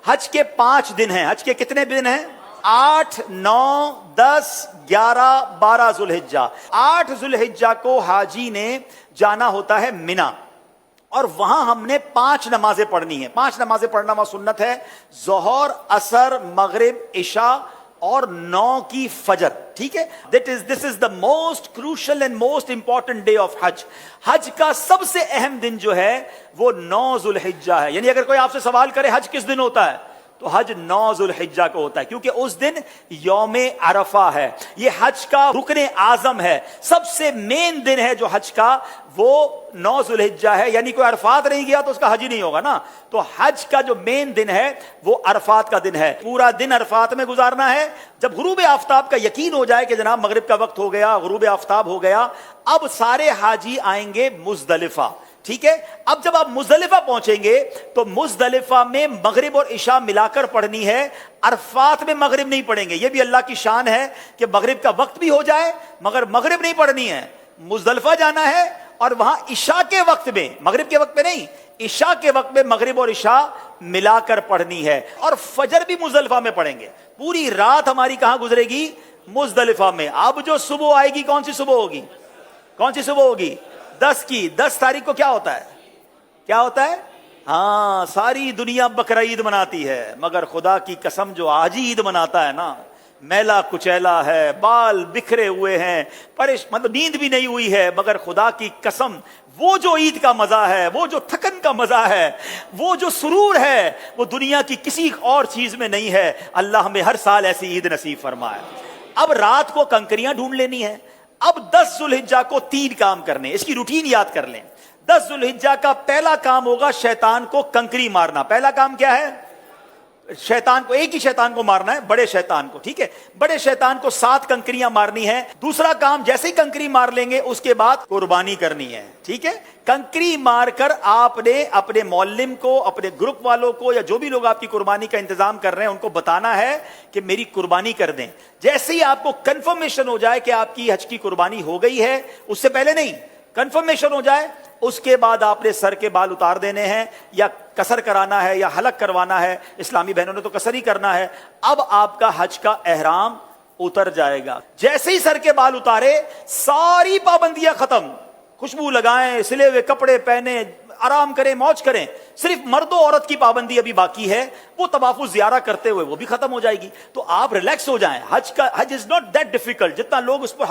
حج کے 5 دن ہیں. حج کے کتنے دن ہیں؟ 8 9 10 11 12 ذوالحجہ. 8 ذوالحجہ کو حاجی نے جانا ہوتا ہے مینا، اور وہاں ہم نے 5 نمازیں پڑھنی ہیں. 5 نمازیں پڑھنا وہاں سنت ہے: ظہر، عصر، مغرب، عشاء اور 9 کی فجر. ٹھیک ہے، this is the most crucial and most important day of Hajj. حج کا سب سے اہم دن جو ہے وہ 9 ذوالحجہ ہے. یعنی اگر کوئی آپ سے سوال کرے حج کس دن ہوتا ہے، تو حج 9 ذوالحجہ کو ہوتا ہے، کیونکہ اس دن یوم عرفہ ہے. یہ حج کا رکن اعظم ہے، سب سے مین دن ہے جو حج کا، وہ 9 ذوالحجہ ہے. یعنی کوئی عرفات نہیں گیا تو اس کا حج ہی نہیں ہوگا نا. تو حج کا جو مین دن ہے وہ عرفات کا دن ہے. پورا دن عرفات میں گزارنا ہے. جب غروب آفتاب کا یقین ہو جائے کہ جناب مغرب کا وقت ہو گیا، غروب آفتاب ہو گیا، اب سارے حاجی آئیں گے مزدلفہ. ٹھیک ہے، اب جب آپ مزدلفہ پہنچیں گے تو مزدلفہ میں مغرب اور عشاء ملا کر پڑھنی ہے. عرفات میں مغرب نہیں پڑھیں گے. یہ بھی اللہ کی شان ہے کہ مغرب کا وقت بھی ہو جائے مگر مغرب نہیں پڑھنی ہے. مزدلفہ جانا ہے اور وہاں عشاء کے وقت میں، مغرب کے وقت میں نہیں، عشاء کے وقت میں مغرب اور عشاء ملا کر پڑھنی ہے. اور فجر بھی مزدلفہ میں پڑھیں گے. پوری رات ہماری کہاں گزرے گی؟ مزدلفہ میں. اب جو صبح آئے گی، کون سی صبح ہوگی؟ کون سی صبح ہوگی؟ 10 کی. 10 تاریخ کو کیا ہوتا ہے؟ کیا ہوتا ہے؟ ہاں، ساری دنیا بقرہ عید مناتی ہے، مگر خدا کی قسم جو آج عید مناتا ہے نا، میلا کچیلا ہے، بال بکھرے ہوئے ہیں، مطلب نیند بھی نہیں ہوئی ہے، مگر خدا کی قسم وہ جو عید کا مزہ ہے، وہ جو تھکن کا مزہ ہے، وہ جو سرور ہے، وہ دنیا کی کسی اور چیز میں نہیں ہے. اللہ ہمیں ہر سال ایسی عید نصیب فرمائے. اب رات کو کنکریاں ڈھونڈ لینی ہے. اب 10 ذوالحجہ کو 3 کام کرنے، اس کی روٹین یاد کر لیں. 10 ذوالحجہ کا پہلا کام ہوگا شیطان کو کنکری مارنا. پہلا کام کیا ہے؟ شیطان کو، ایک ہی شیطان کو مارنا ہے، بڑے شیطان کو. ٹھیک ہے، بڑے شیطان کو 7 کنکریاں مارنی ہے. دوسرا کام، جیسے ہی کنکری مار لیں گے اس کے بعد قربانی کرنی ہے. ٹھیک ہے، کنکری مار کر آپ نے اپنے معلم کو، اپنے گروپ والوں کو، یا جو بھی لوگ آپ کی قربانی کا انتظام کر رہے ہیں ان کو بتانا ہے کہ میری قربانی کر دیں. جیسے ہی آپ کو کنفرمیشن ہو جائے کہ آپ کی حج کی قربانی ہو گئی ہے، اس سے پہلے نہیں، کنفرمیشن ہو جائے، اس کے بعد آپ نے سر کے بال اتار دینے ہیں، یا قصر کرانا ہے یا حلق کروانا ہے. اسلامی بہنوں نے تو قصر ہی کرنا ہے. اب آپ کا حج کا احرام اتر جائے گا. جیسے ہی سر کے بال اتارے، ساری پابندیاں ختم. خوشبو لگائیں، سلے ہوئے کپڑے پہنے، آرام کریں، موج کریں. صرف مرد و عورت کی پابندی ابھی باقی ہے، وہ طواف الزیارہ کرتے ہوئے وہ بھی ختم ہو جائے گی. تو آپ ریلیکس ہو جائیں. حج از ناٹ دیٹ ڈیفیکلٹ جتنا لوگ اس پر